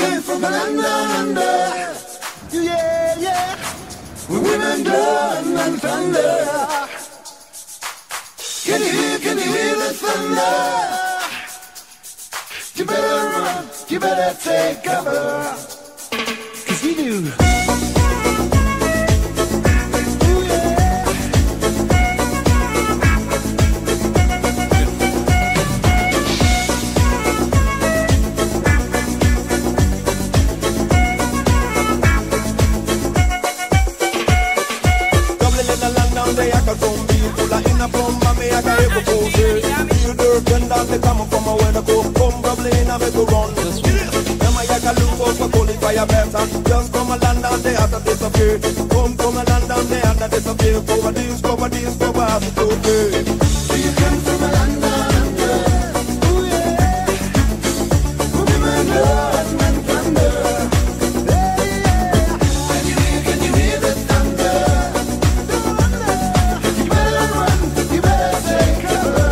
came from a land down under. Yeah, yeah. With women, blood, and thunder. Can you hear the thunder? You better run, you better take cover. 'Cause we do. They come from a where to go, come bubbling and make a run. Them I got a look out for qualify better. Just come a land and they have to disappear. Come a land and they have to disappear. Cover this, cover as it's okay. Do you come from a land down under? Ooh yeah. Women, blood, and thunder. Yeah, yeah. Can you hear the thunder? You better run, you better take cover.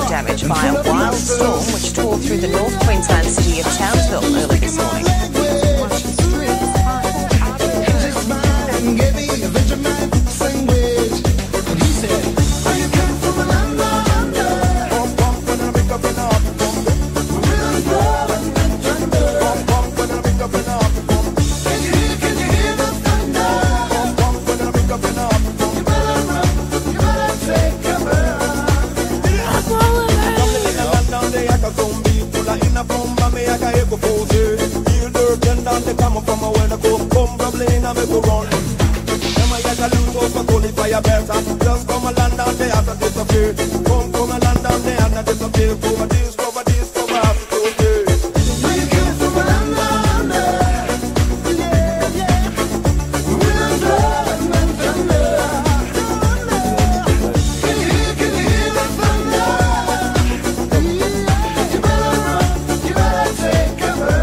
Damaged by a wild storm which tore through the North Queensland city of Townsville early this morning. They come from a where to go, come bubbling and make a run. Them I got a look out for qualify better. Just come a land and they have to disappear. Come a land and they have to disappear. Cover this, cover as it's okay. Do you come from a land down under? Yeah, yeah. Women, blood, and thunder. Can you hear the thunder? You better run, you better take cover.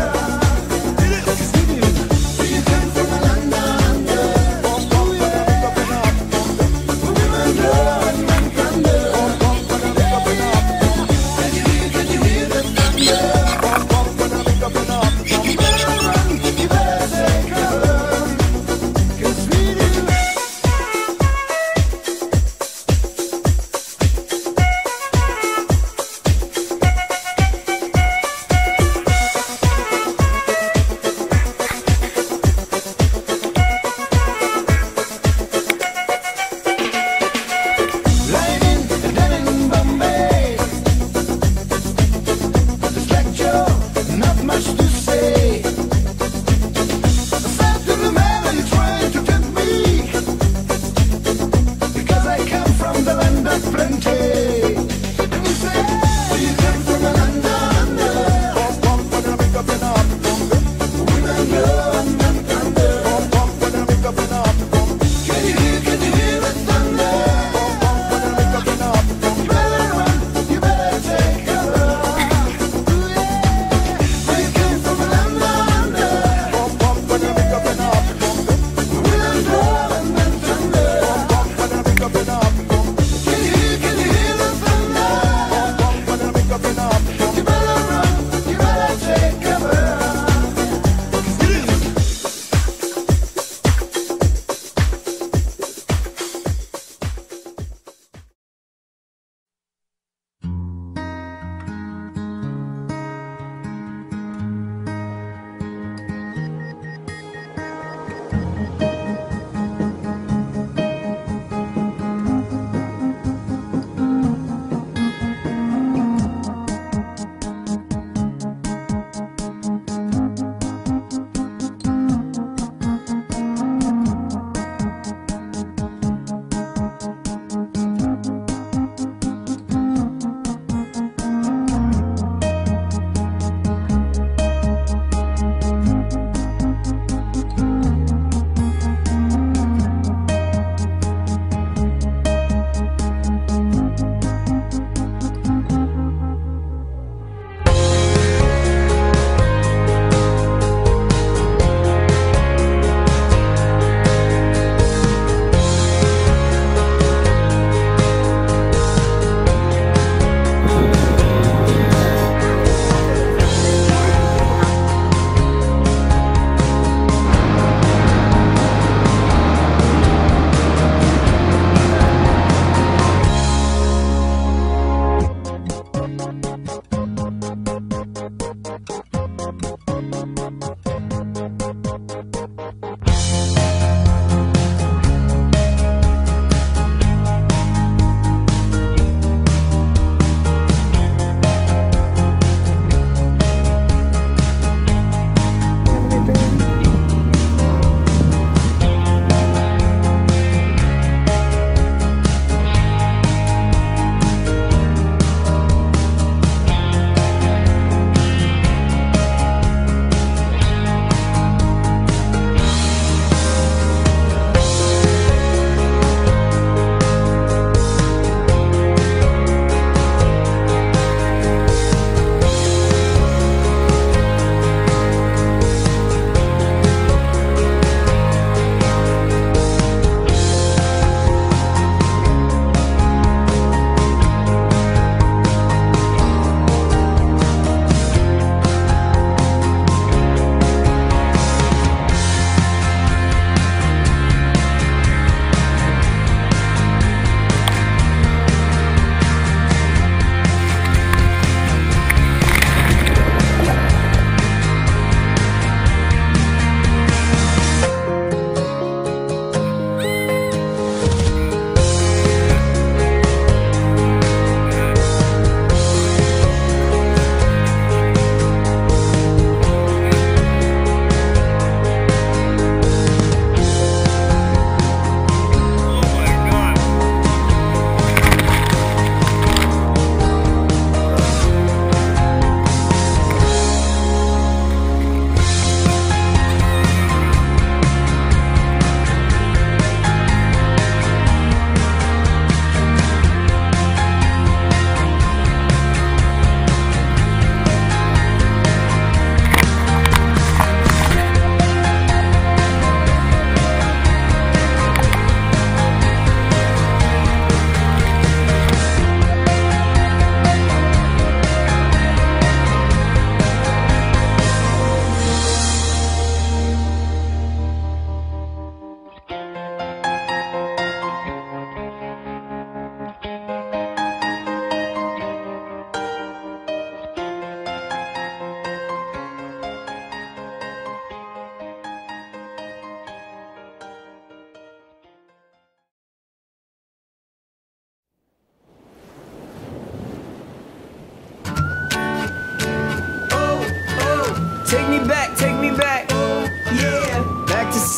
Women,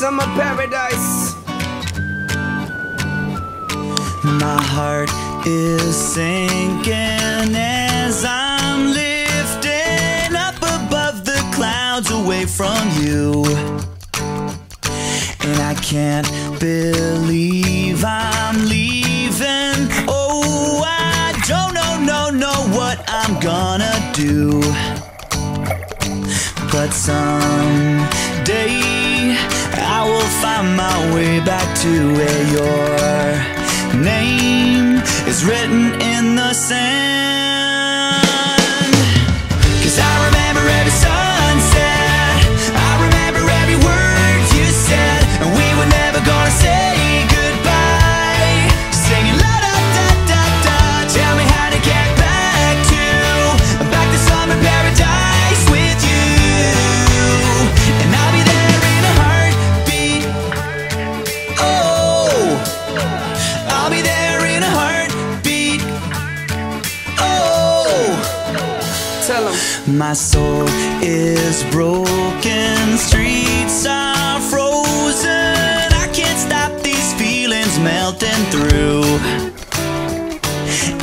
summer paradise. My heart is sinking as I'm lifting up above the clouds away from you. And I can't believe I'm leaving. Oh, I don't know what I'm gonna do. But someday I will find my way back to where your name is written in the sand. 'Cause I remember every sunset, I remember every word you said, and we were never gonna say goodbye. Singing la da da da da, tell me how to get back to summer paradise with you. And I'll be there in a heartbeat. Oh, I'll be there in a heartbeat. Oh, Tell 'em. my soul is broken, streets are frozen. I can't stop these feelings melting through.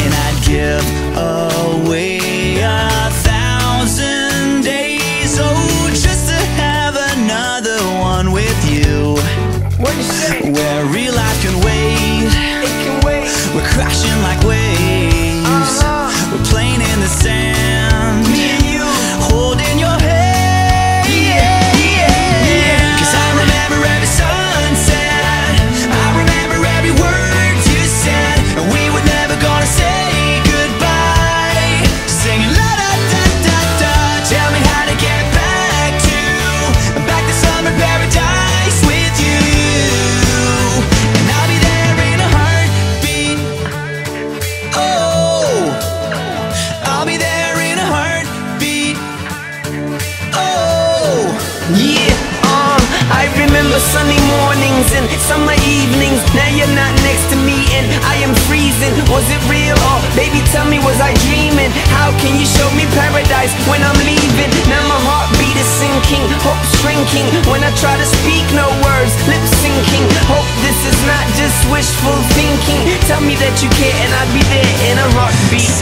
And I'd give away 1,000 days, oh, just to have another one with you. What you say? Where real life can wait, It can wait. we're crashing like waves. We're playing in the sand, Me and you. holding your hand. Yeah. 'Cause I remember every sunset, I remember every word you said, and we were never gonna say goodbye. Singing la da da da da, tell me how to get back to summer paradise with you. And I'll be there in a heartbeat. Oh, I'll be there in a heartbeat. Oh, Yeah, I remember sunny mornings and summer evenings. Now you're not next to me and I am freezing. Was it real or baby tell me, was I dreaming? How can you show me paradise when I'm leaving? Now my heartbeat is sinking, hope shrinking. When I try to speak, no words, lip syncing. Hope this is not just wishful thinking. Tell me that you care and I'll be there in a heartbeat.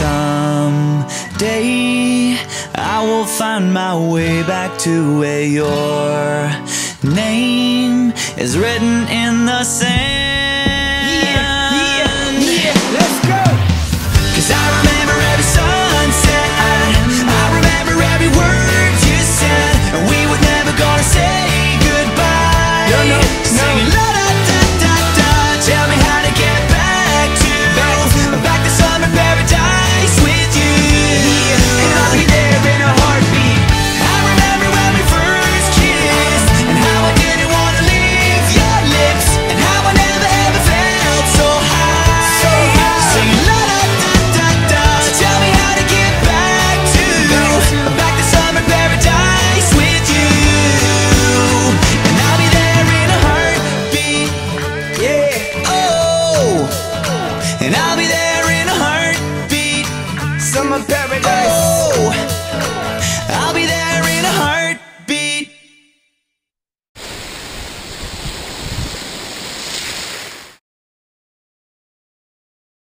someday I will find my way back to where your name is written in the sand.